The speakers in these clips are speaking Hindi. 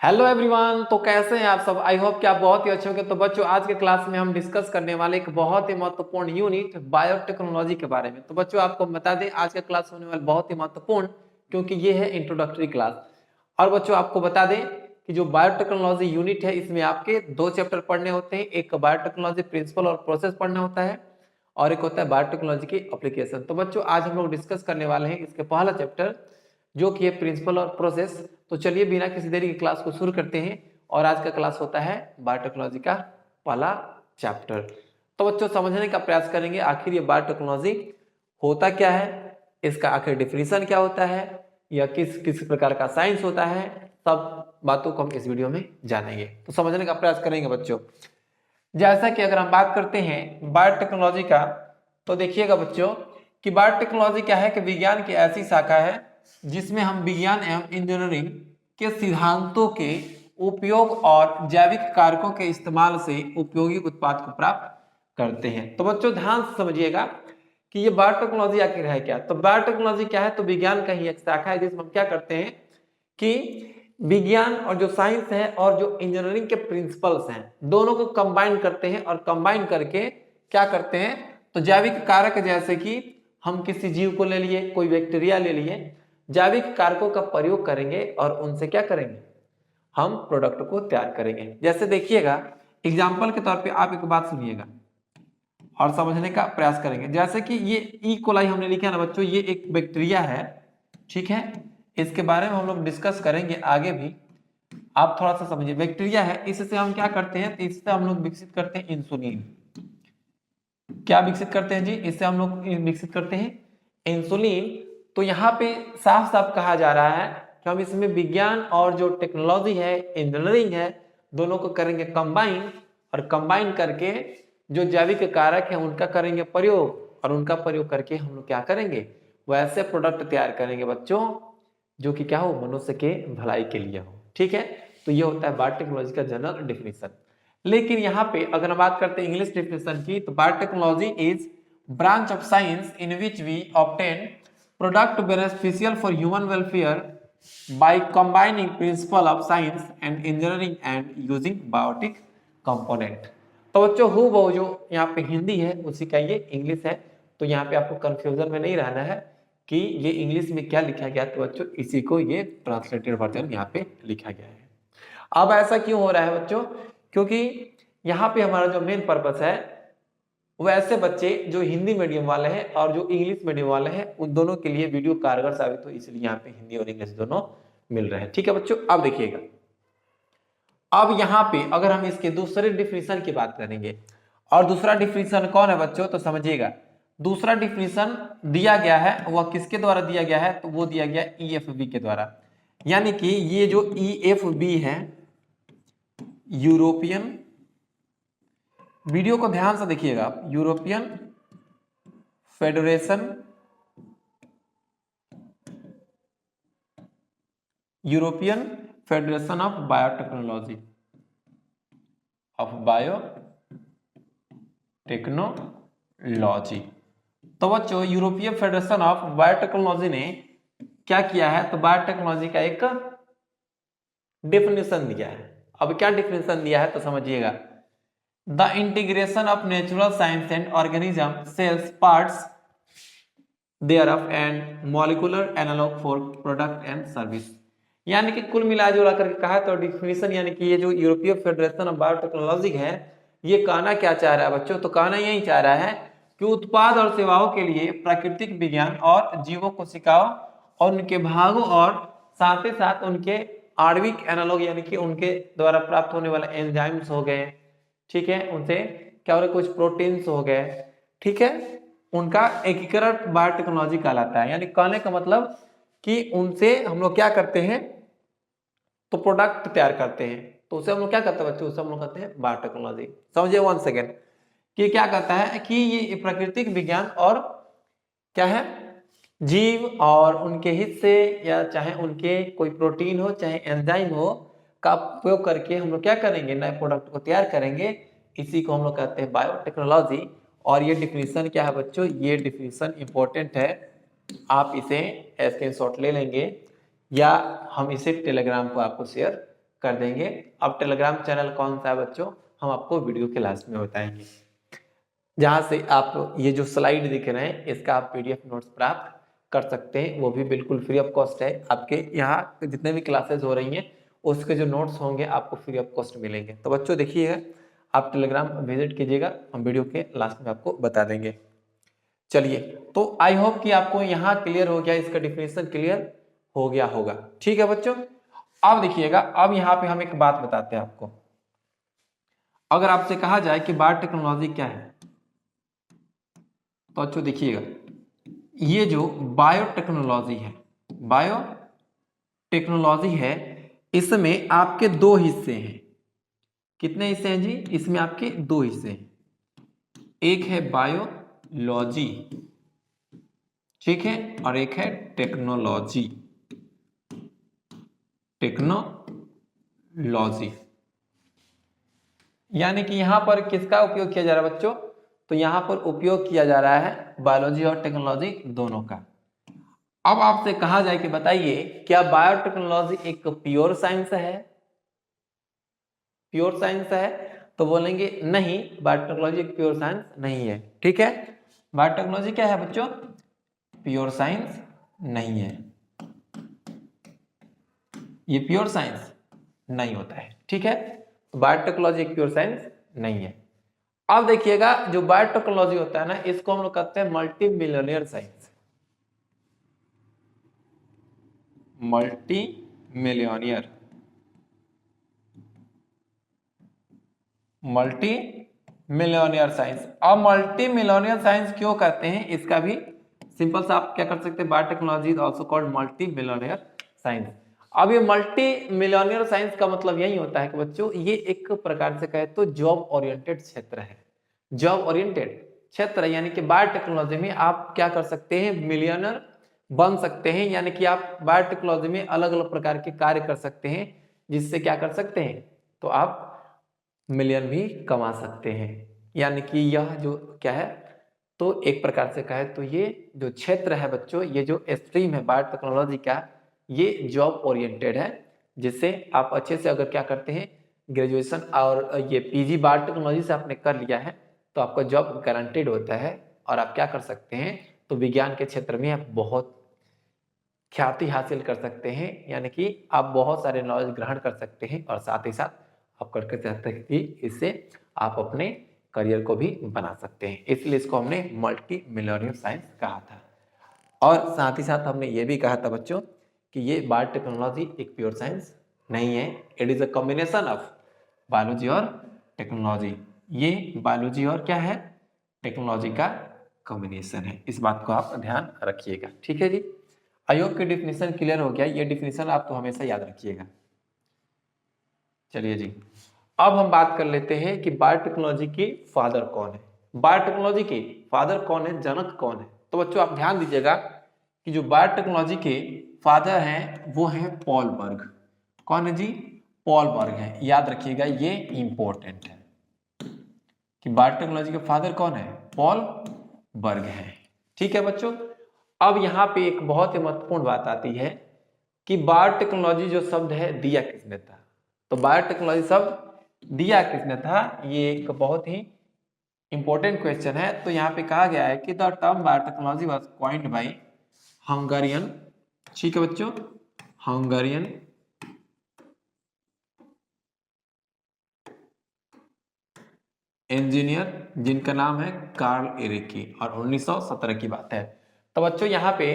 Hello everyone. तो कैसे हैं आप सब? आई होप कि आप बहुत ही अच्छे होंगे। तो बच्चों, आज के क्लास में हम डिस्कस करने वाले एक बहुत ही महत्वपूर्ण यूनिट बायोटेक्नोलॉजी के बारे में। तो बच्चों, आपको बता दें आज का क्लास होने वाला बहुत ही महत्वपूर्ण, क्योंकि ये है इंट्रोडक्टरी क्लास। और बच्चों, आपको बता दें कि जो बायोटेक्नोलॉजी यूनिट है, इसमें आपके दो चैप्टर पढ़ने होते हैं। एक बायोटेक्नोलॉजी प्रिंसिपल और प्रोसेस पढ़ना होता है, और एक होता है बायोटेक्नोलॉजी की एप्लीकेशन। तो बच्चों, आज हम लोग डिस्कस करने वाले हैं इसके पहला चैप्टर, जो कि है प्रिंसिपल और प्रोसेस। तो चलिए बिना किसी देरी की क्लास को शुरू करते हैं। और आज का क्लास होता है बायोटेक्नोलॉजी का पहला चैप्टर। तो बच्चों, समझने का प्रयास करेंगे आखिर ये बायोटेक्नोलॉजी होता क्या है, इसका आखिर डिफिनीशन क्या होता है, या किस किस प्रकार का साइंस होता है। सब बातों को हम इस वीडियो में जानेंगे। तो समझने का प्रयास करेंगे बच्चों। जैसा कि अगर हम बात करते हैं बायोटेक्नोलॉजी का, तो देखिएगा बच्चों कि बायोटेक्नोलॉजी क्या है कि विज्ञान की ऐसी शाखा है जिसमें हम विज्ञान एवं इंजीनियरिंग के सिद्धांतों के उपयोग और जैविक कारकों के इस्तेमाल से उपयोगी उत्पाद को प्राप्त करते हैं। तो बच्चों, ध्यान से समझिएगा कि ये बायोटेक्नोलॉजी आखिर है क्या। तो बायोटेक्नोलॉजी क्या है? तो विज्ञान का ही एक शाखा है जिसमें हम क्या करते हैं कि विज्ञान और जो साइंस है और जो इंजीनियरिंग के प्रिंसिपल्स हैं, दोनों को कंबाइन करते हैं। और कंबाइन करके क्या करते हैं, तो जैविक कारक, जैसे कि हम किसी जीव को ले लिए, कोई बैक्टीरिया ले लिए, जैविक कारकों का प्रयोग करेंगे और उनसे क्या करेंगे, हम प्रोडक्ट को तैयार करेंगे। जैसे देखिएगा, एग्जाम्पल के तौर पे आप एक बात सुनिएगा और समझने का प्रयास करेंगे। जैसे कि ये ई कोलाई हमने लिखा है ना बच्चों, ये एक बैक्टीरिया है, ठीक है। इसके बारे में हम लोग डिस्कस करेंगे आगे भी, आप थोड़ा सा समझिए। बैक्टीरिया है, इससे हम क्या करते हैं, तो इससे हम लोग विकसित करते हैं इंसुलिन। क्या विकसित करते हैं जी? इससे हम लोग विकसित करते हैं इंसुलिन। तो यहाँ पे साफ साफ कहा जा रहा है कि हम इसमें विज्ञान और जो टेक्नोलॉजी है, इंजीनियरिंग है, दोनों को करेंगे कंबाइन। और कंबाइन करके जो जैविक कारक है उनका करेंगे प्रयोग, और उनका प्रयोग करके हम लोग क्या करेंगे, वैसे प्रोडक्ट तैयार करेंगे बच्चों जो कि क्या हो, मनुष्य के भलाई के लिए हो। ठीक है, तो ये होता है बायोटेक्नोलॉजी का जनरल डिफिनीशन। लेकिन यहाँ पे अगर हम बात करते हैं इंग्लिश डिफिनेशन की, तो biotechnology is branch of science in which we obtain product beneficial for human welfare by combining principle of science and engineering and using biotic component. तो बच्चों, हु वो जो यहाँ पे हिंदी है उसी का ये इंग्लिश है। तो यहाँ पे आपको कंफ्यूजन में नहीं रहना है कि ये इंग्लिश में क्या लिखा गया, तो बच्चों इसी को ये ट्रांसलेटेड वर्जन यहाँ पे लिखा गया है। अब ऐसा क्यों हो रहा है बच्चों? क्योंकि यहाँ पे हमारा जो मेन पर्पस है, वो ऐसे बच्चे जो हिंदी मीडियम वाले हैं और जो इंग्लिश मीडियम वाले हैं, उन दोनों के लिए वीडियो कारगर साबित हो, इसलिए यहाँ पे हिंदी और इंग्लिश दोनों मिल रहे हैं। ठीक है बच्चों, अब देखिएगा, अब यहाँ पे अगर हम इसके दूसरे डिफिनीशन की बात करेंगे, और दूसरा डिफिनीशन कौन है बच्चों, तो समझिएगा। दूसरा डिफिनीशन दिया गया है, वह किसके द्वारा दिया गया है, तो वो दिया गया ईएफबी के द्वारा। यानी कि ये जो ईएफबी है, यूरोपियन, वीडियो को ध्यान से देखिएगा, European federation, European federation of biotechnology, of biotechnology. तो बच्चों, यूरोपियन फेडरेशन ऑफ बायोटेक्नोलॉजी ने क्या किया है, तो बायोटेक्नोलॉजी का एक डेफिनेशन दिया है। अब क्या डेफिनेशन दिया है, तो समझिएगा। The integration of natural science and organism sales parts thereof and molecular analog for product and service। यानी कि कुल मिला जुला करके कहा तो डिफिनीशन, यानी कि ये जो यूरोपीय फेडरेशन ऑफ बायोटेक्नोलॉजी है, ये कहना क्या चाह रहा है बच्चों, तो कहना यही चाह रहा है कि उत्पाद और सेवाओं के लिए प्राकृतिक विज्ञान और जीवों कोशिकाओं और उनके भागों, और साथ ही साथ उनके आणविक एनालॉग, यानी कि उनके द्वारा प्राप्त होने वाले एंजाइम्स हो गए, ठीक है, उनसे क्या हो रहा है, कुछ प्रोटीन्स हो गए, ठीक है, उनका एकीकरण बायोटेक्नोलॉजी कहलाता है। यानी कहने का मतलब कि उनसे हम लोग क्या करते हैं, तो प्रोडक्ट तैयार करते हैं। तो उसे हम लोग क्या करते हैं बच्चों, उसे हम लोग कहते हैं बायोटेक्नोलॉजी। समझिए वन सेकेंड कि क्या कहता है कि ये प्राकृतिक विज्ञान और क्या है, जीव और उनके हिस्से, या चाहे उनके कोई प्रोटीन हो चाहे एंजाइम हो, का उपयोग करके हम लोग क्या करेंगे, नए प्रोडक्ट को तैयार करेंगे। इसी को हम लोग कहते हैं बायोटेक्नोलॉजी। और ये डिफिनीशन क्या है बच्चों, ये डिफिनीशन इंपॉर्टेंट है, आप इसे स्क्रीनशॉट ले लेंगे, या हम इसे टेलीग्राम पर आपको शेयर कर देंगे। अब टेलीग्राम चैनल कौन सा है बच्चों, हम आपको वीडियो के लास्ट में बताएंगे, जहां से आप ये जो स्लाइड दिख रहे हैं इसका आप पीडीएफ नोट्स प्राप्त कर सकते हैं। वो भी बिल्कुल फ्री ऑफ कॉस्ट है। आपके यहाँ जितने भी क्लासेस हो रही हैं उसके जो नोट्स होंगे आपको फ्री ऑफ कॉस्ट मिलेंगे। तो बच्चों देखिएगा, आप टेलीग्राम विजिट कीजिएगा, हम वीडियो के लास्ट में आपको बता देंगे। चलिए, तो आई होप कि आपको यहाँ क्लियर हो गया, इसका डिफिनेशन क्लियर हो गया होगा। ठीक है बच्चों, अब देखिएगा, अब यहाँ पे हम एक बात बताते हैं आपको। अगर आपसे कहा जाए कि बायोटेक्नोलॉजी क्या है, तो बच्चों देखिएगा, ये जो बायोटेक्नोलॉजी है, बायोटेक्नोलॉजी है, इसमें आपके दो हिस्से हैं। कितने हिस्से हैं जी? इसमें आपके दो हिस्से हैं, एक है बायोलॉजी, ठीक है, और एक है टेक्नोलॉजी। टेक्नोलॉजी यानी कि यहां पर किसका उपयोग किया जा रहा है बच्चों? तो यहां पर उपयोग किया जा रहा है बायोलॉजी और टेक्नोलॉजी दोनों का। अब आपसे कहा जाए कि बताइए, क्या बायोटेक्नोलॉजी एक प्योर साइंस है? प्योर साइंस है? तो बोलेंगे नहीं, बायोटेक्नोलॉजी एक प्योर साइंस नहीं है। ठीक है, बायोटेक्नोलॉजी क्या है बच्चों? प्योर साइंस नहीं है, ये प्योर साइंस नहीं होता है। ठीक है, बायोटेक्नोलॉजी एक प्योर साइंस नहीं है। अब देखिएगा, जो बायोटेक्नोलॉजी होता है ना, इसको हम लोग कहते हैं multi millionaire science. Multi millionaire, multi millionaire science. अब मल्टी मिलियनियर साइंस क्यों कहते हैं, इसका भी सिंपल सा आप क्या कर सकते हैं, biotechnology is also called multi millionaire science. अब ये मल्टी मिलियनियर साइंस का मतलब यही होता है कि बच्चों, ये एक प्रकार से कहे तो जॉब ओरिएंटेड क्षेत्र है। जॉब ओरिएंटेड क्षेत्र, यानी कि बायोटेक्नोलॉजी में आप क्या कर सकते हैं, मिलियनर बन सकते हैं। यानी कि आप बायोटेक्नोलॉजी में अलग अलग प्रकार के कार्य कर सकते हैं, जिससे क्या कर सकते हैं, तो आप मिलियन भी कमा सकते हैं। यानी कि यह जो क्या है, तो एक प्रकार से कहे तो ये जो क्षेत्र है बच्चों, ये जो स्ट्रीम है बायोटेक्नोलॉजी का, ये जॉब ओरिएंटेड है, जिससे आप अच्छे से अगर क्या करते हैं, ग्रेजुएशन और ये पीजी बायोटेक्नोलॉजी से आपने कर लिया है, तो आपका जॉब गारंटेड होता है। और आप क्या कर सकते हैं, तो विज्ञान के क्षेत्र में आप बहुत ख्याति हासिल कर सकते हैं। यानी कि आप बहुत सारे नॉलेज ग्रहण कर सकते हैं, और साथ ही साथ आप करके चाहते हैं कि इससे आप अपने करियर को भी बना सकते हैं। इसलिए इसको हमने मल्टी मिलियनियर साइंस कहा था। और साथ ही साथ हमने ये भी कहा था बच्चों कि ये बायोटेक्नोलॉजी एक प्योर साइंस नहीं है, it is a combination of biology और टेक्नोलॉजी। ये बायोलॉजी और क्या है, टेक्नोलॉजी का कॉम्बिनेशन है। इस बात को आप ध्यान रखिएगा। ठीक है जी, आयोग की डिफिनेशन क्लियर हो गया, ये डिफिनेशन आप तो हमेशा याद रखिएगा। चलिए जी, अब हम बात कर लेते हैं कि बायोटेक्नोलॉजी के फादर कौन है। बायोटेक्नोलॉजी के फादर कौन है, जनक कौन है? तो बच्चों आप ध्यान दीजिएगा कि जो बायोटेक्नोलॉजी के फादर हैं वो हैं पॉल बर्ग। कौन है जी? पॉल बर्ग है। याद रखिएगा, ये इंपॉर्टेंट है कि बायोटेक्नोलॉजी के फादर कौन है, पॉल बर्ग है। ठीक है बच्चों, अब यहाँ पे एक बहुत ही महत्वपूर्ण बात आती है कि बायोटेक्नोलॉजी जो शब्द है दिया किसने था। तो बायोटेक्नोलॉजी शब्द दिया किसने था, ये एक बहुत ही इंपॉर्टेंट क्वेश्चन है। तो यहाँ पे कहा गया है कि the term biotechnology was coined bye Hungarian, ठीक है बच्चों, हंगेरियन इंजीनियर जिनका नाम है कार्ल एरिकी, और 1917 की बात है। तो बच्चों यहाँ पे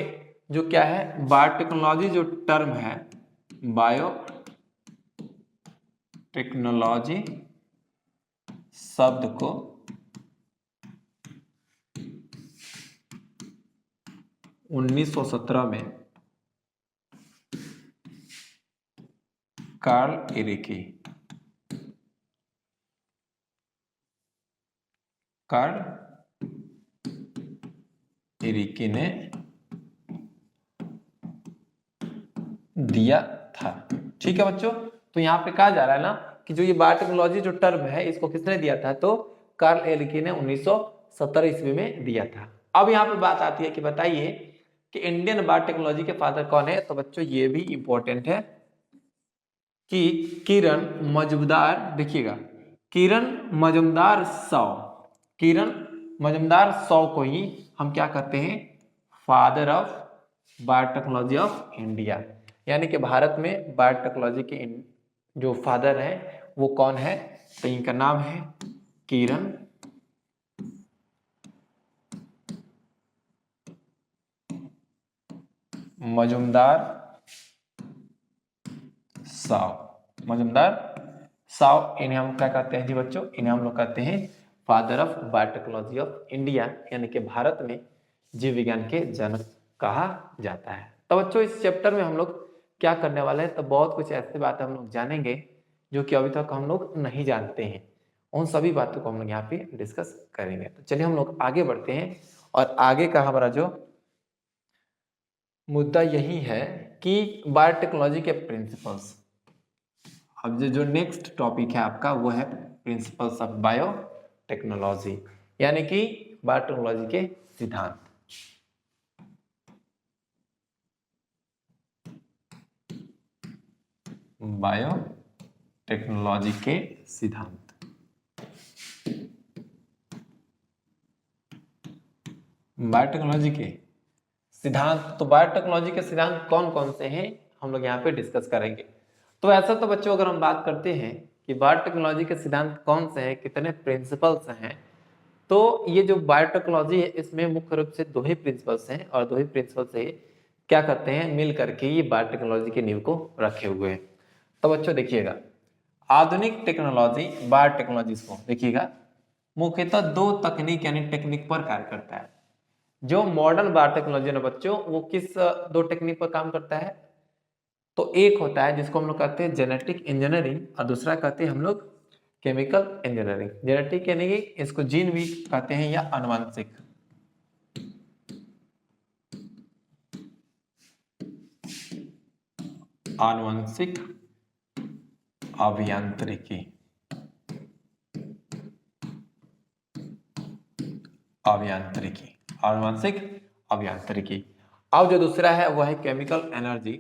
जो क्या है, बायोटेक्नोलॉजी जो टर्म है, बायो टेक्नोलॉजी शब्द को 1917 में कार्ल एरिकी, कार्ल एरिकी ने दिया था। ठीक है बच्चों, तो यहाँ पे कहा जा रहा है ना कि जो ये बायोटेक्नोलॉजी जो टर्म है इसको किसने दिया था, तो कार्ल एरिकी ने 1917 ईस्वी में दिया था। अब यहाँ पे बात आती है कि बताइए कि इंडियन बायोटेक्नोलॉजी के फादर कौन है। तो बच्चों ये भी इंपॉर्टेंट है, कि किरण मजूमदार, देखिएगा किरण मजूमदार सौ, किरण मजूमदार सौ को ही हम क्या कहते हैं, father of biotechnology of India. यानी कि भारत में बायोटेक्नोलॉजी के जो फादर है वो कौन है, तो इनका नाम है किरण मजूमदार साव, मजूमदार साव, इन्हें हम क्या कहते हैं जी बच्चों, इन्हें हम लोग कहते हैं father of biotechnology of India, यानी कि भारत में जीव विज्ञान के जनक कहा जाता है। तो बच्चों इस चैप्टर में हम लोग क्या करने वाले हैं, तो बहुत कुछ ऐसी बातें हम लोग जानेंगे जो कि अभी तक हम लोग नहीं जानते हैं, उन सभी बातों को हम लोग यहाँ पे डिस्कस करेंगे। तो चलिए हम लोग आगे बढ़ते हैं, और आगे का हमारा जो मुद्दा यही है कि बायोटेक्नोलॉजी के प्रिंसिपल्स। अब जो नेक्स्ट टॉपिक है आपका वो है प्रिंसिपल्स ऑफ बायोटेक्नोलॉजी, यानी कि बायोटेक्नोलॉजी के सिद्धांत। बायोटेक्नोलॉजी के सिद्धांत, बायोटेक्नोलॉजी के सिद्धांत। तो बायोटेक्नोलॉजी के सिद्धांत कौन कौन से हैं हम लोग यहाँ पे डिस्कस करेंगे। तो ऐसा तो बच्चों अगर हम बात करते हैं कि बायोटेक्नोलॉजी के सिद्धांत कौन से हैं, कितने प्रिंसिपल्स हैं, तो ये जो बायोटेक्नोलॉजी है इसमें मुख्य रूप से दो ही प्रिंसिपल्स हैं, और दो ही प्रिंसिपल से क्या करते हैं, मिल करके ये बायोटेक्नोलॉजी की नींव को रखे हुए हैं। तो बच्चों देखिएगा आधुनिक टेक्नोलॉजी बायोटेक्नोलॉजी को देखिएगा मुख्यतः दो तकनीक यानी टेक्निक पर कार्य करता है। जो मॉडर्न बायोटेक्नोलॉजी है बच्चों वो किस दो टेक्निक पर काम करता है, तो एक होता है जिसको हम लोग कहते हैं जेनेटिक इंजीनियरिंग, और दूसरा कहते हैं हम लोग केमिकल इंजीनियरिंग। जेनेटिक यानी कि इसको जीन भी कहते हैं या आनुवंशिक, आनुवंशिक अभियांत्रिकी, अभियांत्रिकी, आनुवंशिक अभियांत्रिकी। अब जो दूसरा है वो है chemical energy,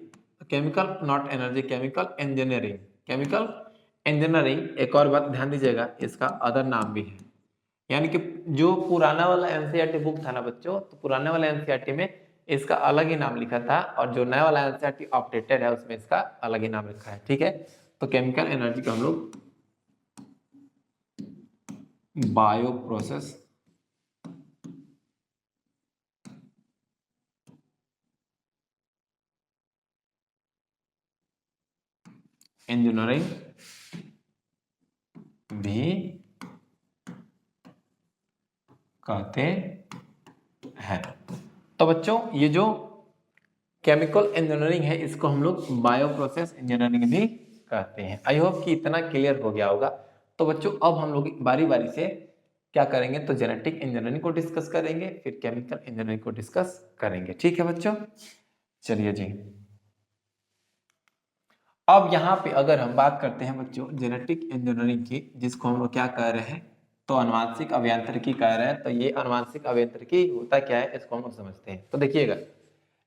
chemical not energy, chemical engineering. Chemical engineering एक और बात ध्यान दीजिएगा, इसका अदर नाम भी है। यानी कि जो पुराना वाला एनसीईआरटी बुक था ना बच्चों, तो पुराने वाले एनसीईआरटी में इसका अलग ही नाम लिखा था, और जो नया वाला एनसीईआरटी अपडेटेड है उसमें इसका अलग ही नाम लिखा है। ठीक है, तो केमिकल एनर्जी को हम लोग बायो प्रोसेस इंजीनियरिंग भी कहते हैं। तो बच्चों ये जो केमिकल इंजीनियरिंग है इसको हम लोग बायो प्रोसेस इंजीनियरिंग भी कहते हैं। आई होप कि इतना क्लियर हो गया होगा। तो बच्चों अब हम लोग बारी बारी से क्या करेंगे, तो जेनेटिक इंजीनियरिंग को डिस्कस करेंगे, फिर केमिकल इंजीनियरिंग को डिस्कस करेंगे। ठीक है बच्चों, चलिए जी। अब यहाँ पे अगर हम बात करते हैं बच्चों जेनेटिक इंजीनियरिंग की, जिसको हम लोग क्या कह रहे हैं, तो अनुवांशिक अभियांत्रिकी कह रहे हैं। तो ये अनुवांशिक अभियांत्रिकी होता क्या है इसको हम लोग समझते हैं। तो देखिएगा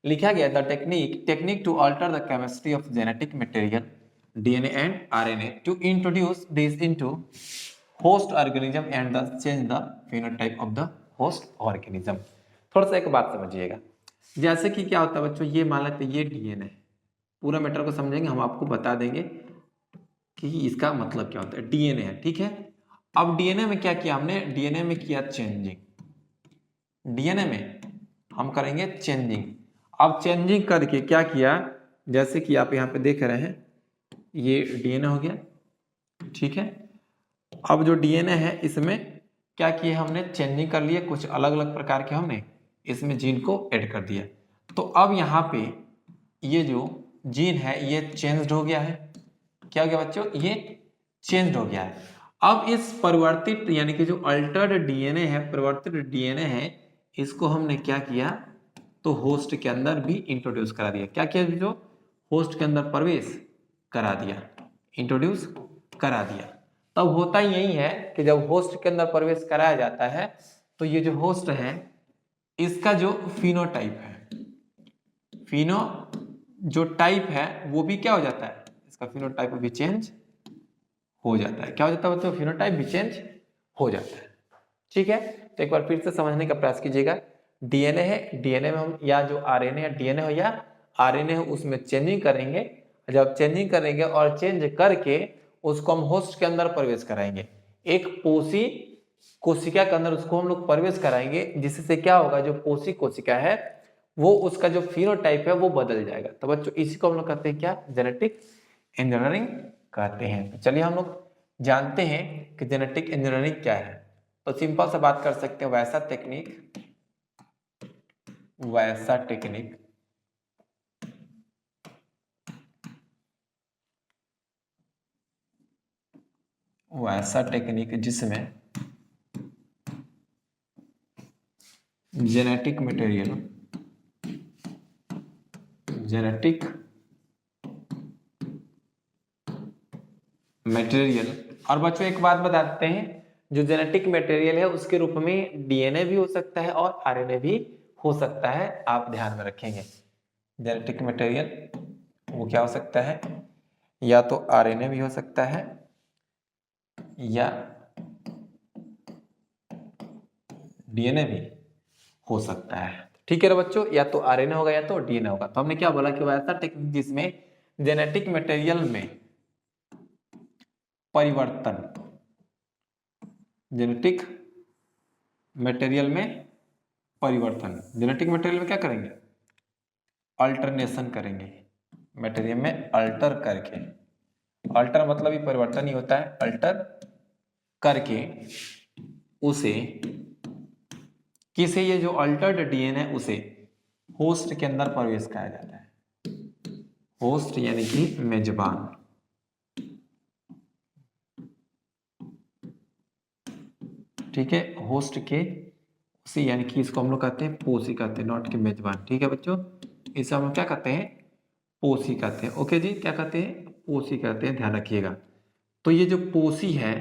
लिखा गया the technique to alter the chemistry of genetic material DNA and RNA to introduce this into host organism and the change the phenotype of the host organism. थोड़ा सा एक बात समझिएगा, जैसे कि क्या होता है बच्चों, ये मान लेते ये डीएनए, पूरा मैटर को समझेंगे, हम आपको बता देंगे कि इसका मतलब क्या होता है। डीएनए है, ठीक है। अब डीएनए में क्या किया हमने, डीएनए में किया चेंजिंग, डीएनए में हम करेंगे चेंजिंग। अब चेंजिंग करके क्या किया, जैसे कि आप यहाँ पे देख रहे हैं ये डीएनए हो गया, ठीक है। अब जो डीएनए है इसमें क्या किया हमने, चेंजिंग कर लिए, कुछ अलग अलग प्रकार के हमने इसमें जीन को ऐड कर दिया। तो अब यहाँ पे ये जो जीन है ये चेंज्ड हो गया है। क्या हो गया बच्चों, ये चेंज्ड हो गया है। अब इस परिवर्तित यानी कि जो अल्टर्ड डीएनए है, परिवर्तित डीएनए है, इसको हमने क्या किया, तो होस्ट के अंदर भी इंट्रोड्यूस करा दिया। क्या किया, जो होस्ट के अंदर प्रवेश करा दिया, इंट्रोड्यूस करा दिया। तब होता यही है कि जब होस्ट के अंदर प्रवेश कराया जाता है तो ये जो होस्ट है इसका जो फिनोटाइप है, फिनो जो टाइप है वो भी क्या हो जाता है, उसका फिनोटाइप भी चेंज हो जाता है। क्या हो जाता है बच्चों? फिनोटाइप भी चेंज हो जाता है। ठीक है, तो एक बार फिर से समझने का प्रयास कीजिएगा। डीएनए है, डीएनए में हम या जो आरएनए है, डीएनए हो या आरएनए हो, उसमें चेंजिंग करेंगे। जब चेंजिंग करेंगे और चेंज करके उसको हम होस्ट के अंदर प्रवेश कराएंगे, एक पोषी कोशिका के अंदर उसको हम लोग प्रवेश कराएंगे, जिससे क्या होगा, जो पोषी कोशिका है वो उसका जो फिनोटाइप है वो बदल जाएगा। तो बच्चों इसी को हम लोग कहते हैं क्या? जेनेटिक इंजीनियरिंग कहते हैं। तो चलिए हम लोग जानते हैं कि जेनेटिक इंजीनियरिंग क्या है। तो सिंपल सा बात कर सकते हैं, वैसा टेक्निक जिसमें जेनेटिक मटेरियल। और बच्चों एक बात बता देते हैं, जो जेनेटिक मटेरियल है उसके रूप में डीएनए भी हो सकता है और आरएनए भी हो सकता है, आप ध्यान में रखेंगे। जेनेटिक मटेरियल वो क्या हो सकता है? या तो आरएनए भी हो सकता है या डीएनए भी हो सकता है। ठीक है ना बच्चों, या तो आरएनए होगा या तो डीएनए होगा। तो हमने क्या बोला कि वैसा टेक्निक जिसमें जेनेटिक मटेरियल में परिवर्तन, जेनेटिक मटेरियल में क्या करेंगे? अल्टरनेशन करेंगे, मटेरियल में अल्टर करके, अल्टर मतलब ही परिवर्तन ही होता है, अल्टर करके उसे किसे, ये जो अल्टर्ड डीएनए उसे होस्ट के अंदर प्रवेश कराया जाता है। होस्ट यानी कि मेजबान, ठीक है, होस्ट के उसे, यानी कि इसको हम लोग कहते हैं पोषी कहते हैं, नॉट के मेजबान। ठीक है बच्चों, इसे हम लोग क्या कहते हैं? पोषी कहते हैं। ओके जी, क्या कहते हैं? पोषी कहते हैं, ध्यान रखिएगा। तो ये जो पोषी है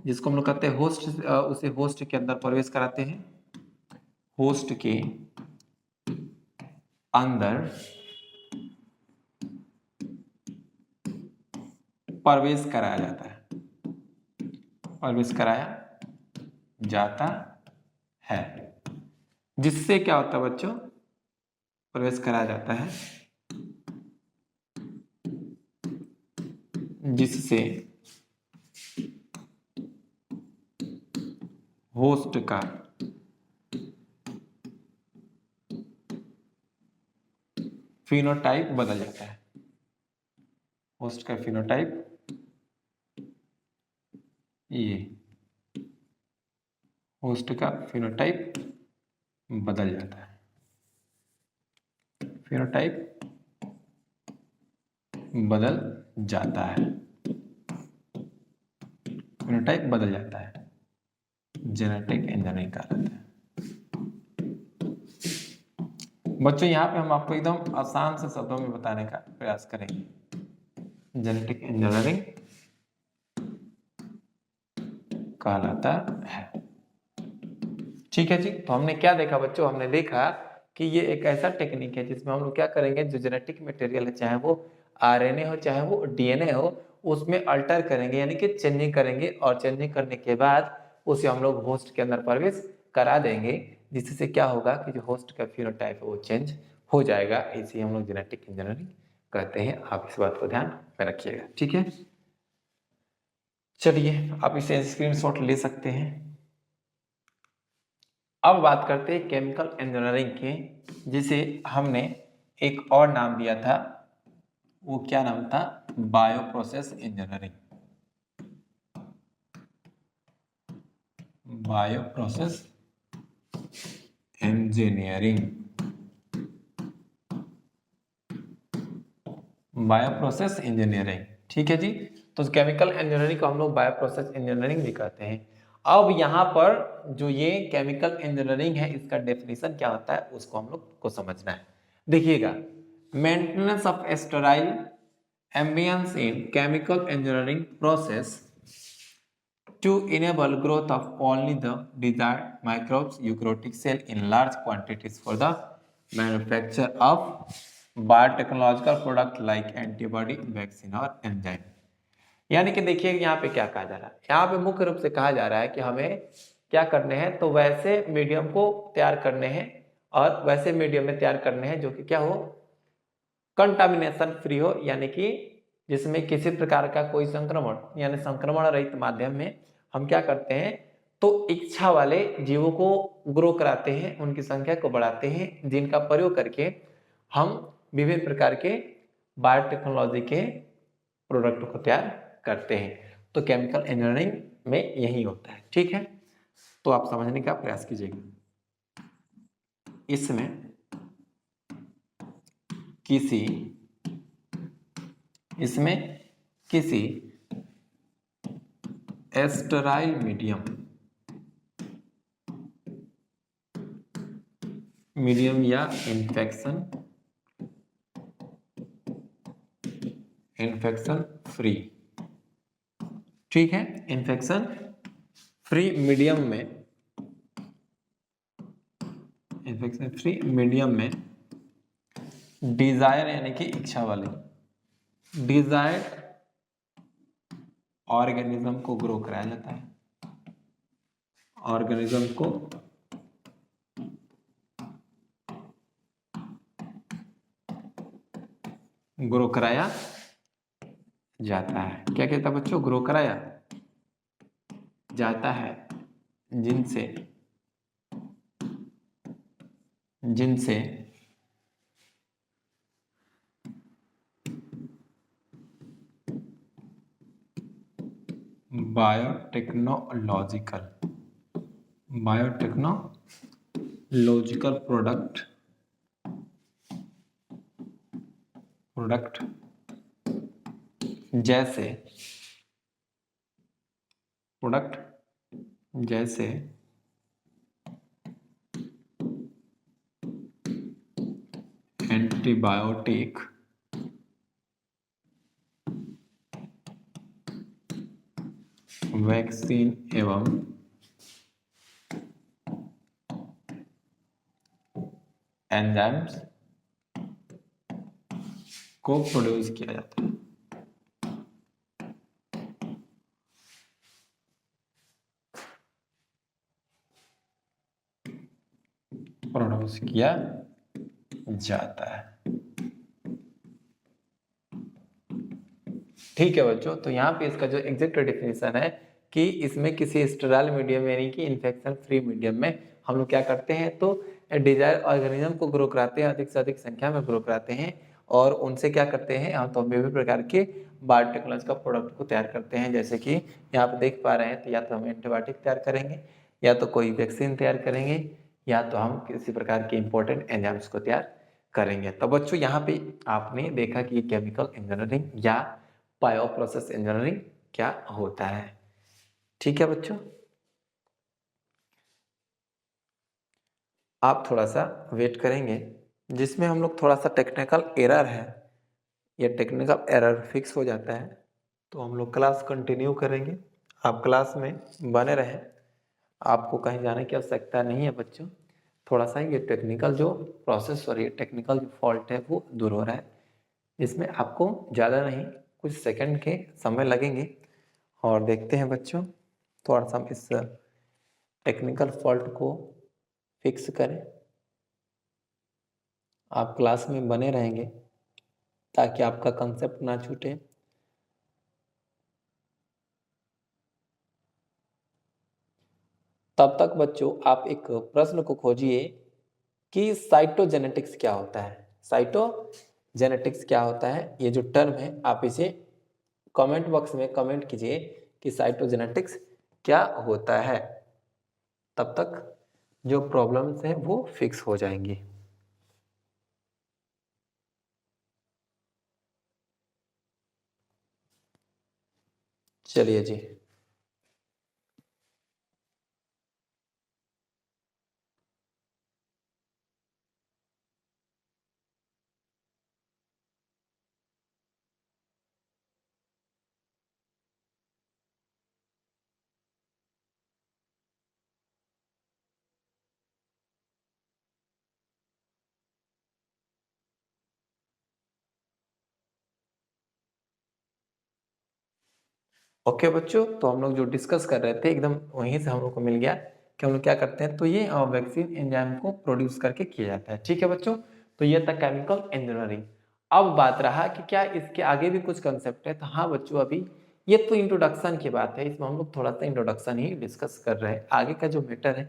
जिसको हम लोग कहते हैं होस्ट, उसे होस्ट के अंदर प्रवेश कराते हैं, होस्ट के अंदर प्रवेश कराया जाता है, प्रवेश कराया जाता है। जिससे क्या होता है बच्चों? प्रवेश कराया जाता है जिससे होस्ट का फिनोटाइप बदल जाता है, होस्ट का फिनोटाइप, ये होस्ट का फिनोटाइप बदल जाता है, फिनोटाइप बदल जाता है, फिनोटाइप बदल जाता है, जेनेटिक इंजीनियरिंग कहलाता है। बच्चों यहाँ पे हम आपको एकदम आसान से शब्दों में बताने का प्रयास करेंगे। जेनेटिक इंजीनियरिंग कहलाता है। ठीक है जी, तो हमने क्या देखा बच्चों? हमने देखा कि ये एक ऐसा टेक्निक है जिसमें हम लोग क्या करेंगे, जो जेनेटिक मटेरियल है, चाहे वो आरएनए हो चाहे वो डीएनए हो, उसमें अल्टर करेंगे, यानी कि चेंजिंग करेंगे, और चेंजिंग करने के बाद उसे हम लोग होस्ट के अंदर प्रवेश करा देंगे, जिससे क्या होगा कि जो होस्ट का फिनोटाइप है वो चेंज हो जाएगा। इसे हम लोग जेनेटिक इंजीनियरिंग कहते हैं। आप इस बात को ध्यान में रखिएगा। ठीक है, चलिए आप इसे स्क्रीनशॉट ले सकते हैं। अब बात करते हैं केमिकल इंजीनियरिंग के, जिसे हमने एक और नाम दिया था, वो क्या नाम था? Bioprocess engineering. Bioprocess engineering, bioprocess engineering. ठीक है जी, तो केमिकल इंजीनियरिंग को हम लोग बायोप्रोसेस इंजीनियरिंग भी कहते हैं। अब यहाँ पर जो ये केमिकल इंजीनियरिंग है, इसका डेफिनेशन क्या होता है उसको हम लोग को समझना है। देखिएगा, maintenance of sterile ambience in chemical engineering process to enable growth of only the desired microbes, eukaryotic cell in large quantities for the manufacture of biotechnological product like antibody, vaccine और एंजाइम। यानी कि देखिए यहाँ पे क्या कहा जा रहा है, यहाँ पे मुख्य रूप से कहा जा रहा है कि हमें क्या करने हैं, तो वैसे मीडियम को तैयार करने हैं और वैसे मीडियम में तैयार करने हैं जो कि क्या हो, कंटामिनेशन फ्री हो, यानी कि जिसमें किसी प्रकार का कोई संक्रमण यानी संक्रमण रहित माध्यम में हम क्या करते हैं, तो इच्छा वाले जीवों को ग्रो कराते हैं, उनकी संख्या को बढ़ाते हैं, जिनका प्रयोग करके हम विभिन्न प्रकार के बायोटेक्नोलॉजी के प्रोडक्ट को तैयार करते हैं। तो केमिकल इंजीनियरिंग में यही होता है, ठीक है। तो आप समझने का प्रयास कीजिएगा। इसमें किसी एस्टराइल मीडियम या इन्फेक्शन फ्री, ठीक है, इन्फेक्शन फ्री मीडियम में डिजायर यानी कि इच्छा वाले डिजायर्ड ऑर्गेनिज्म को ग्रो कराया जाता है, ऑर्गेनिज्म को ग्रो कराया जाता है। क्या कहता है बच्चों, ग्रो कराया जाता है, जिनसे बायोटेक्नोलॉजिकल प्रोडक्ट जैसे एंटीबायोटिक, वैक्सीन एवं एंजाइम्स को प्रोड्यूस किया जाता है। प्रोड्यूस किया जाता है, ठीक है बच्चों। तो यहाँ पे इसका जो एग्जैक्ट डेफिनेशन है कि इसमें किसी स्टेराइल मीडियम यानी कि इन्फेक्शन फ्री मीडियम में हम लोग क्या करते हैं, तो डिजायर ऑर्गेनिज्म को ग्रो कराते हैं, अधिक से अधिक संख्या में ग्रो कराते हैं और उनसे क्या करते हैं, हम तो विभिन्न प्रकार के बायोटेक्नोलॉजी का प्रोडक्ट को तैयार करते हैं। जैसे कि यहाँ पे देख पा रहे हैं, तो या तो हम एंटीबायोटिक तैयार करेंगे, या तो कोई वैक्सीन तैयार करेंगे, या तो हम किसी प्रकार के इंपॉर्टेंट एंजाइम्स को तैयार करेंगे। तो बच्चों यहाँ पे आपने देखा कि केमिकल इंजीनियरिंग या बायो प्रोसेस इंजीनियरिंग क्या होता है, ठीक है बच्चों। आप थोड़ा सा वेट करेंगे, जिसमें हम लोग थोड़ा सा टेक्निकल एरर है, ये टेक्निकल एरर फिक्स हो जाता है तो हम लोग क्लास कंटिन्यू करेंगे। आप क्लास में बने रहें, आपको कहीं जाने की आवश्यकता नहीं है बच्चों। थोड़ा सा ये टेक्निकल जो प्रोसेस और ये टेक्निकल जो फॉल्ट है वो दूर हो रहा है, इसमें आपको ज़्यादा नहीं कुछ सेकंड के समय लगेंगे। और देखते हैं बच्चों, थोड़ा सा हम इस टेक्निकल फॉल्ट को फिक्स करें। आप क्लास में बने रहेंगे ताकि आपका कंसेप्ट ना छूटे। तब तक बच्चों आप एक प्रश्न को खोजिए कि साइटोजेनेटिक्स क्या होता है। साइटोजेनेटिक्स क्या होता है, ये जो टर्म है आप इसे कमेंट बॉक्स में कमेंट कीजिए कि साइटोजेनेटिक्स क्या होता है। तब तक जो प्रॉब्लम्स हैं वो फिक्स हो जाएंगी। चलिए जी। ओके बच्चों, तो हम लोग जो डिस्कस कर रहे थे एकदम वहीं से हम लोग को मिल गया कि हम लोग क्या करते हैं, तो ये वैक्सीन एंजाइम को प्रोड्यूस करके किया जाता है। ठीक है बच्चों, तो ये था केमिकल इंजीनियरिंग। अब बात रहा कि क्या इसके आगे भी कुछ कंसेप्ट है, तो हाँ बच्चों, अभी ये तो इंट्रोडक्शन की बात है, इसमें हम लोग थोड़ा सा इंट्रोडक्शन ही डिस्कस कर रहे हैं। आगे का जो मैटर है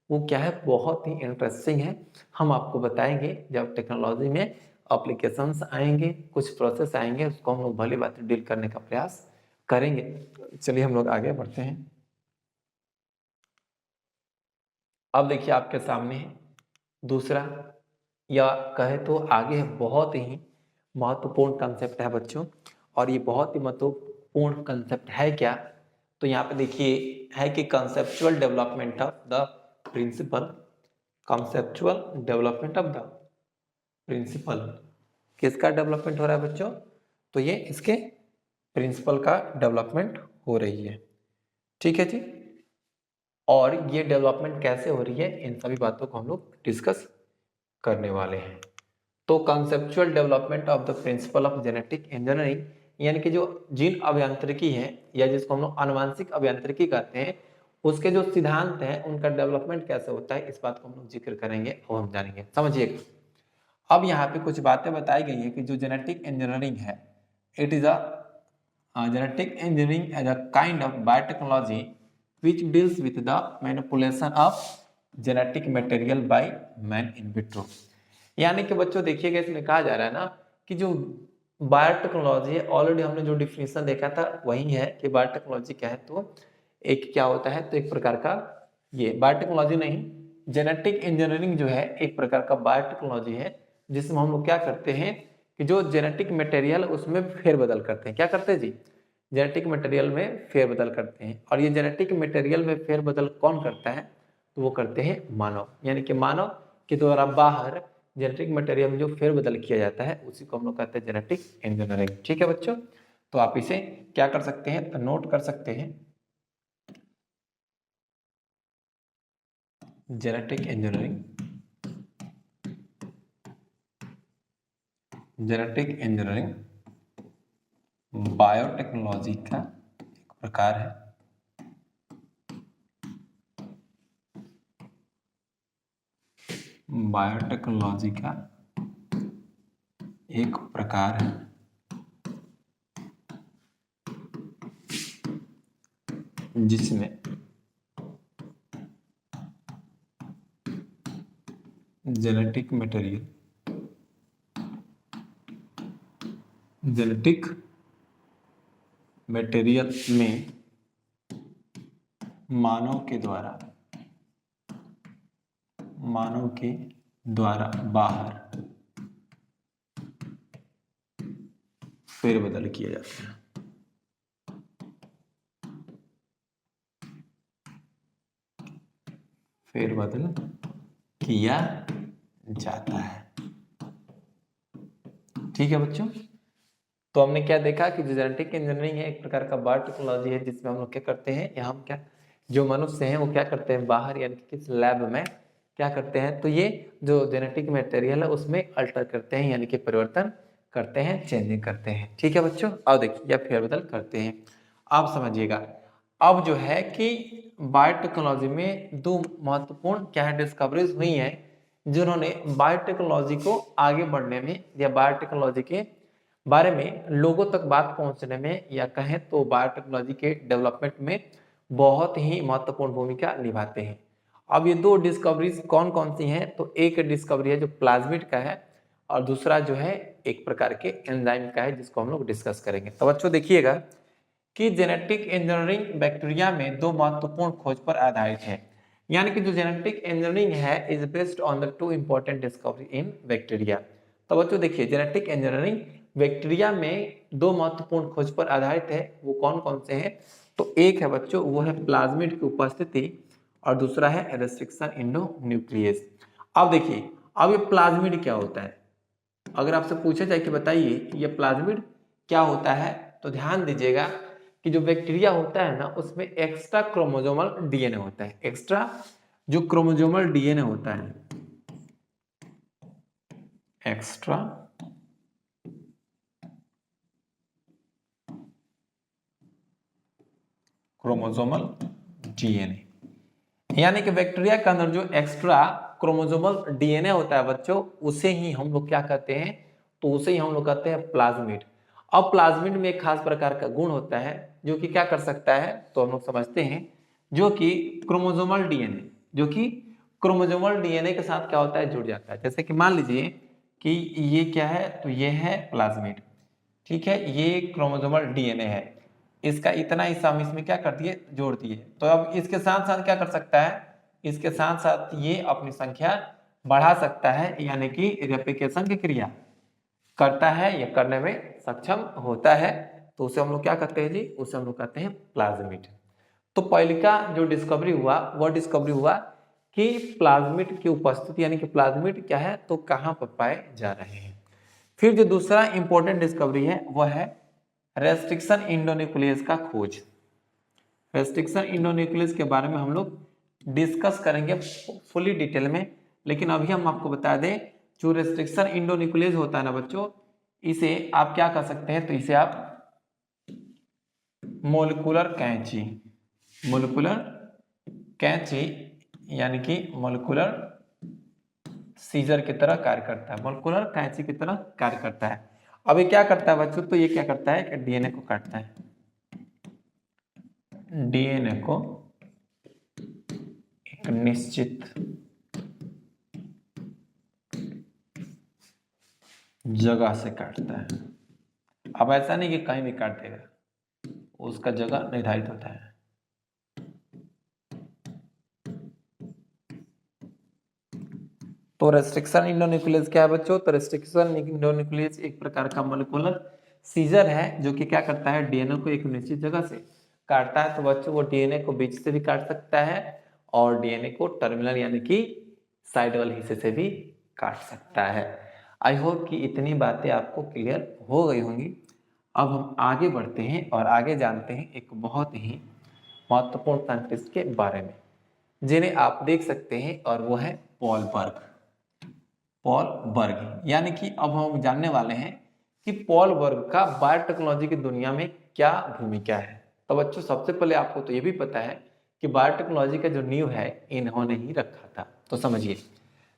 वो क्या है, बहुत ही इंटरेस्टिंग है। हम आपको बताएंगे जब टेक्नोलॉजी में एप्लीकेशंस आएंगे, कुछ प्रोसेस आएंगे, उसको हम लोग भली बात डील करने का प्रयास करेंगे। चलिए हम लोग आगे बढ़ते हैं। अब देखिए आपके सामने है दूसरा, या कहे तो आगे बहुत ही महत्वपूर्ण कंसेप्ट है बच्चों। और ये बहुत ही महत्वपूर्ण कंसेप्ट है क्या, तो यहाँ पे देखिए है कि conceptual development of the principle. Conceptual development of the principle, किसका डेवलपमेंट हो रहा है बच्चों, तो ये इसके प्रिंसिपल का डेवलपमेंट हो रही है। ठीक है जी, और ये डेवलपमेंट कैसे हो रही है, इन सभी बातों को हम लोग डिस्कस करने वाले हैं। तो conceptual development of the principle of genetic engineering, यानी कि जो जीन अभियांत्रिकी है या जिसको हम लोग आनुवांशिक अभियांत्रिकी कहते हैं, उसके जो सिद्धांत हैं उनका डेवलपमेंट कैसे होता है, इस बात को हम लोग जिक्र करेंगे और हम जानेंगे। समझिएगा, अब यहाँ पे कुछ बातें बताई गई है कि जो जेनेटिक इंजीनियरिंग है, it is a genetic engineering as a kind of biotechnology which deals with the manipulation of genetic material by man in vitro। यानी कि बच्चों देखिएगा, इसमें कहा जा रहा है ना कि जो बायोटेक्नोलॉजी है, ऑलरेडी हमने जो डिफिनेशन देखा था वही है कि बायोटेक्नोलॉजी क्या है, तो एक क्या होता है, तो एक प्रकार का, ये बायोटेक्नोलॉजी नहीं, जेनेटिक इंजीनियरिंग जो है एक प्रकार का बायोटेक्नोलॉजी है, जिसमें हम लोग क्या करते हैं कि जो जेनेटिक मटेरियल उसमें फेरबदल करते हैं। क्या करते हैं जी, जेनेटिक मटेरियल में फेरबदल करते हैं। और ये जेनेटिक मटेरियल में फेरबदल कौन करता है, तो वो करते हैं मानव, यानी कि मानव के द्वारा बाहर जेनेटिक मटेरियल में जो फेरबदल किया जाता है उसी को हम लोग कहते हैं जेनेटिक इंजीनियरिंग। ठीक है बच्चों, तो आप इसे क्या कर सकते हैं, तो नोट कर सकते हैं, genetic engineering, genetic engineering biotechnology का एक प्रकार है। बायोटेक्नोलॉजी का एक प्रकार है जिसमें जेनेटिक मटेरियल, जेनेटिक मटेरियल में मानव के द्वारा बाहर फेरबदल किया जाता है। फेरबदल किया जाता है। ठीक है बच्चों, तो हमने क्या देखा कि जो जेनेटिक इंजीनियरिंग है एक प्रकार का बायोटेक्नोलॉजी है, जिसमें हम लोग क्या करते हैं, यहाँ हम क्या, जो मनुष्य हैं वो क्या करते हैं, बाहर यानी कि किस लैब में क्या करते हैं, तो ये जो जेनेटिक मटेरियल है उसमें अल्टर करते हैं, यानी कि परिवर्तन करते हैं, चेंजिंग करते हैं। ठीक है बच्चों, अब देखिए या फेरबदल करते हैं। आप समझिएगा, अब जो है कि बायोटेक्नोलॉजी में दो महत्वपूर्ण क्या है डिस्कवरीज हुई हैं, जिन्होंने बायोटेक्नोलॉजी को आगे बढ़ने में या बायोटेक्नोलॉजी के बारे में लोगों तक बात पहुंचने में, या कहें तो बायोटेक्नोलॉजी के डेवलपमेंट में बहुत ही महत्वपूर्ण भूमिका निभाते हैं। अब ये दो डिस्कवरीज कौन कौन सी हैं, तो एक डिस्कवरी है जो प्लाज्मिड का है, और दूसरा जो है एक प्रकार के एंजाइम का है, जिसको हम लोग डिस्कस करेंगे। तो बच्चों देखिएगा कि जेनेटिक इंजीनियरिंग बैक्टीरिया में दो महत्वपूर्ण खोज पर आधारित है। यानी कि जो जेनेटिक इंजीनियरिंग है is based on the two important discovery in bacteria. तो बच्चों देखिए, जेनेटिक इंजीनियरिंग बैक्टीरिया में दो महत्वपूर्ण खोज पर आधारित है, वो कौन कौन से हैं, तो एक है बच्चों वो है प्लाज्मिड की उपस्थिति, और दूसरा है रेस्ट्रिक्शन इंडोन्यूक्लियस। अब देखिए, अब ये प्लाज्मिड क्या होता है, अगर आपसे पूछा जाए कि बताइए ये प्लाज्मिड क्या होता है, तो ध्यान दीजिएगा कि जो बैक्टीरिया होता है ना उसमें एक्स्ट्रा क्रोमोसोमल डीएनए होता है। एक्स्ट्रा जो क्रोमोसोमल डीएनए होता है, एक्स्ट्रा क्रोमोसोमल डीएनए, यानी कि बैक्टीरिया के अंदर जो एक्स्ट्रा क्रोमोसोमल डीएनए होता है बच्चों, उसे ही हम लोग क्या कहते हैं, तो उसे ही हम लोग कहते हैं प्लाज्मिड। अब प्लाज्मिड में एक खास प्रकार का गुण होता है जो कि क्या कर सकता है, तो हम लोग समझते हैं, जो कि क्रोमोसोमल डीएनए, जो कि क्रोमोसोमल डीएनए के साथ क्या होता है, जुड़ जाता है। जैसे कि मान लीजिए कि ये क्या है, तो ये है प्लाज्मिड, ठीक है, ये क्रोमोसोमल डीएनए है, इसका इतना हिस्सा हम इसमें क्या कर दिए, जोड़ दिए। तो अब इसके साथ साथ क्या कर सकता है, इसके साथ साथ ये अपनी संख्या बढ़ा सकता है, यानी कि रेप्लिकेशन की क्रिया करता है या करने में सक्षम होता है, तो उसे हम लोग क्या कहते हैं जी, उसे हम लोग कहते हैं प्लाज्मिड। तो पहले का जो डिस्कवरी हुआ वह डिस्कवरी हुआ कि प्लाज्मिड की उपस्थिति, यानी कि प्लाज्मिड क्या है, तो कहाँ पर पाए जा रहे हैं। फिर जो दूसरा इंपॉर्टेंट डिस्कवरी है वह है रेस्ट्रिक्शन इंडोन्यूक्लियस का खोज। रेस्ट्रिक्शन इंडोन्यूक्लियस के बारे में हम लोग डिस्कस करेंगे फुली डिटेल में, लेकिन अभी हम आपको बता दें, जो रेस्ट्रिक्शन इंडोन्यूक्लियस होता है ना बच्चों, इसे आप क्या कर सकते हैं, तो इसे आप मोलिकुलर कैंची, मोलिकुलर कैंची यानी कि मोलिकुलर सीजर की तरह कार्य करता है, मोलिकुलर कैंची की तरह कार्य करता है। अब ये क्या करता है बच्चों, तो ये क्या करता है कि डीएनए को काटता है, डीएनए को एक निश्चित जगह से काटता है। अब ऐसा नहीं कि कहीं भी काट देगा, उसका जगह निर्धारित होता है। तो रेस्ट्रिक्शन इंडोन्यूक्लियस क्या है बच्चों, तो रेस्ट्रिक्शन इंडोन्यूक्लियस एक प्रकार का मोलिकुलर सीजर है जो कि क्या करता है, डीएनए को एक निश्चित जगह से काटता है। तो बच्चों वो डीएनए को बीच से भी काट सकता है और डीएनए को टर्मिनल यानी कि साइड वाले हिस्से से भी काट सकता है। आई होप कि इतनी बातें आपको क्लियर हो गई होंगी। अब हम आगे बढ़ते हैं और आगे जानते हैं एक बहुत ही महत्वपूर्ण साइंटिस्ट के बारे में, जिन्हें आप देख सकते हैं, और वो है पॉल बर्ग। पॉल बर्ग, यानी कि अब हम जानने वाले हैं कि पॉल बर्ग का बायोटेक्नोलॉजी की दुनिया में क्या भूमिका है। तो बच्चों सबसे पहले आपको तो ये भी पता है कि बायोटेक्नोलॉजी का जो नींव है इन्होंने ही रखा था। तो समझिए,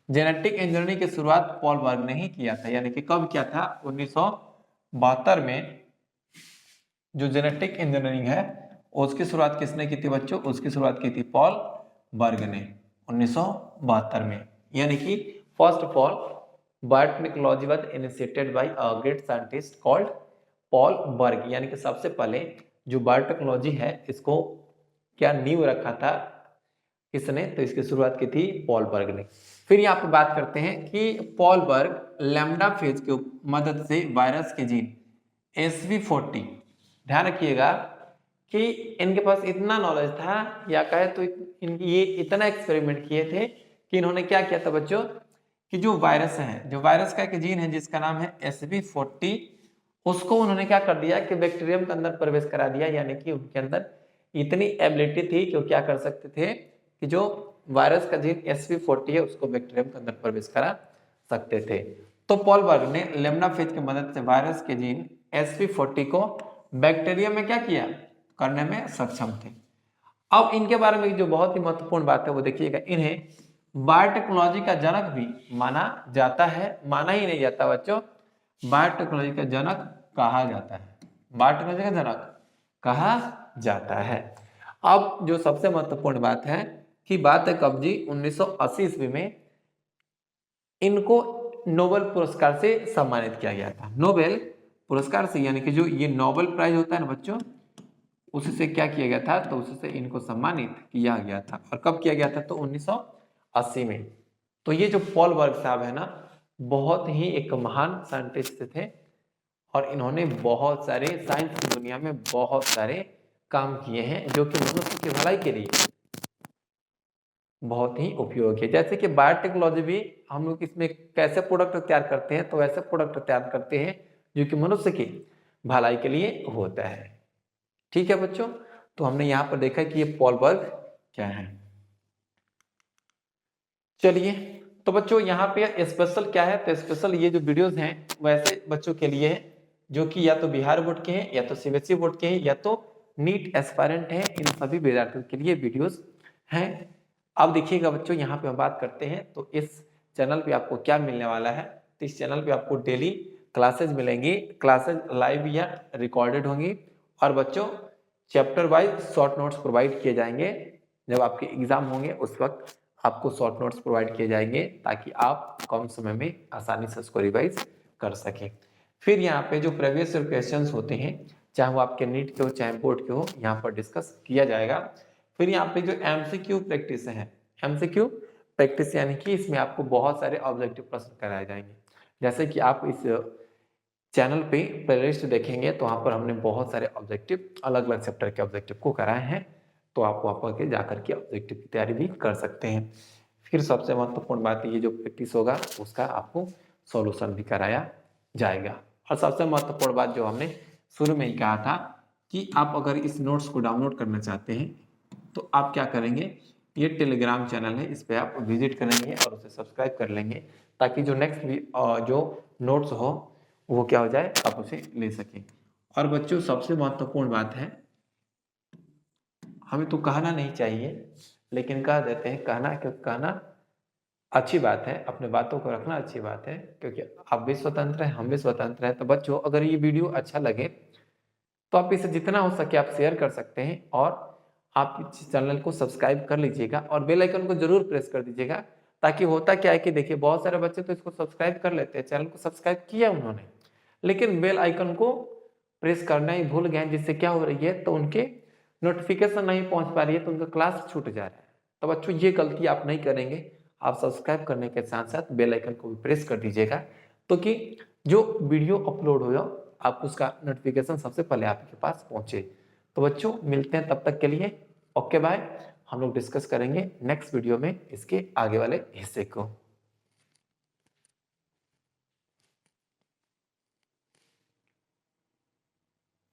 जेनेटिक इंजीनियरिंग की शुरुआत पॉल बर्ग ने ही किया था, यानी कि कब किया था, 1972 में जो जेनेटिक इंजीनियरिंग है उसकी शुरुआत किसने की थी बच्चों, उसकी शुरुआत की थी पॉल बर्ग ने 1972 में। यानी कि first of all biotechnology was initiated by a great scientist called Paul Berg, यानी कि सबसे पहले जो बायोटेक्नोलॉजी है इसको क्या नींव रखा था किसने, तो इसकी शुरुआत की थी पॉल बर्ग ने। फिर यहाँ पे बात करते हैं कि पॉल बर्ग लैम्डा फेज की मदद से वायरस के जीन SV40, ध्यान रखिएगा कि इनके पास इतना नॉलेज था, या कहे तो ये इतना एक्सपेरिमेंट किए थे कि इन्होंने क्या किया था बच्चों, कि जो वायरस है, जो वायरस का एक जीन है जिसका नाम है SV40, उसको उन्होंने क्या कर दिया कि बैक्टीरियम के अंदर प्रवेश करा दिया। यानी कि उनके अंदर इतनी एबिलिटी थी कि वो क्या कर सकते थे कि जो वायरस का जीन SV40 है उसको बैक्टीरियम के अंदर प्रवेश करा सकते थे। तो पॉल बर्ग ने लेमना फेज की मदद से वायरस के जीन SV40 को बैक्टीरियम में क्या किया, करने में सक्षम थे। अब इनके बारे में जो बहुत ही महत्वपूर्ण बात है वो देखिएगा, इन्हें बायोटेक्नोलॉजी का जनक भी माना जाता है। माना ही नहीं जाता बच्चों, बायोटेक्नोलॉजी का जनक कहा जाता है, बायोटेक्नोलॉजी का जनक कहा जाता है। अब जो सबसे महत्वपूर्ण बात है कि बात है कब जी, 1980 ईस्वी में इनको नोबेल पुरस्कार से सम्मानित किया गया था। नोबेल पुरस्कार से, यानी कि जो ये नोबेल प्राइज होता है ना बच्चों, उससे क्या किया गया था, तो उससे इनको सम्मानित किया गया था। और कब किया गया था, तो 1980 में। तो ये जो पॉल बर्ग साहब है ना, बहुत ही एक महान साइंटिस्ट थे और इन्होंने बहुत सारे साइंस की दुनिया में बहुत सारे काम किए हैं जो कि मनुष्य की भलाई के लिए बहुत ही उपयोगी है। जैसे कि बायोटेक्नोलॉजी भी हम लोग इसमें कैसे प्रोडक्ट तैयार करते हैं, तो ऐसे प्रोडक्ट तैयार करते हैं जो कि मनुष्य की भलाई के लिए होता है। ठीक है बच्चों, तो हमने यहाँ पर देखा कि ये पॉल बर्ग क्या है। चलिए, तो बच्चों यहाँ पे स्पेशल क्या है, तो स्पेशल ये जो वीडियोस हैं वैसे बच्चों के लिए है जो कि या तो बिहार बोर्ड के हैं, या तो सीबीएसई बोर्ड के हैं, या तो नीट एस्पायरेंट हैं इन सभी विद्यार्थियों के लिए वीडियोस हैं। अब देखिएगा बच्चों, यहाँ पे हम बात करते हैं तो इस चैनल पे आपको क्या मिलने वाला है। तो इस चैनल पे आपको डेली क्लासेज मिलेंगी, क्लासेज लाइव या रिकॉर्डेड होंगी और बच्चों chapter wise short notes provide किए जाएंगे। जब आपके एग्जाम होंगे उस वक्त आपको शॉर्ट नोट्स प्रोवाइड किए जाएंगे ताकि आप कम समय में आसानी से उसको रिवाइज कर सकें। फिर यहाँ पे जो प्रीवियस क्वेश्चंस होते हैं, चाहे वो आपके नीट के हो चाहे बोर्ड के हो, यहाँ पर डिस्कस किया जाएगा। फिर यहाँ पे जो एमसीक्यू प्रैक्टिस है, एमसीक्यू प्रैक्टिस यानी कि इसमें आपको बहुत सारे ऑब्जेक्टिव प्रश्न कराए जाएंगे। जैसे कि आप इस चैनल पे प्लेलिस्ट देखेंगे तो वहाँ पर हमने बहुत सारे ऑब्जेक्टिव अलग अलग चैप्टर के ऑब्जेक्टिव को कराए हैं, तो आप वहाँ पर जाकर के ऑब्जेक्टिव की तैयारी भी कर सकते हैं। फिर सबसे महत्वपूर्ण बात ये जो प्रैक्टिस होगा उसका आपको सॉल्यूशन भी कराया जाएगा। और सबसे महत्वपूर्ण बात जो हमने शुरू में ही कहा था कि आप अगर इस नोट्स को डाउनलोड करना चाहते हैं तो आप क्या करेंगे, ये टेलीग्राम चैनल है, इस पर आप विजिट करेंगे और उसे सब्सक्राइब कर लेंगे ताकि जो नेक्स्ट जो नोट्स हो वो क्या हो जाए, आप उसे ले सकें। और बच्चों सबसे महत्वपूर्ण बात है, हमें तो कहना नहीं चाहिए लेकिन कह देते हैं, कहना क्योंकि कहना अच्छी बात है, अपने बातों को रखना अच्छी बात है, क्योंकि आप भी स्वतंत्र हैं हम भी स्वतंत्र हैं। तो बच्चों अगर ये वीडियो अच्छा लगे तो आप इसे जितना हो सके आप शेयर कर सकते हैं और आप इस चैनल को सब्सक्राइब कर लीजिएगा और बेल आइकन को जरूर प्रेस कर दीजिएगा। ताकि होता क्या है कि देखिए बहुत सारे बच्चे तो इसको सब्सक्राइब कर लेते हैं, चैनल को सब्सक्राइब किया उन्होंने लेकिन बेल आइकन को प्रेस करना ही भूल गए, जिससे क्या हो रही है तो उनके नोटिफिकेशन नहीं पहुंच पा रही है तो उनका क्लास छूट जा रहा है। तो बच्चों ये गलती आप नहीं करेंगे, आप सब्सक्राइब करने के साथ साथ बेल आइकन को भी प्रेस कर दीजिएगा तो कि जो वीडियो अपलोड हो आप उसका नोटिफिकेशन सबसे पहले आपके पास पहुंचे। तो बच्चों मिलते हैं तब तक के लिए, ओके बाय। हम लोग डिस्कस करेंगे नेक्स्ट वीडियो में इसके आगे वाले हिस्से को।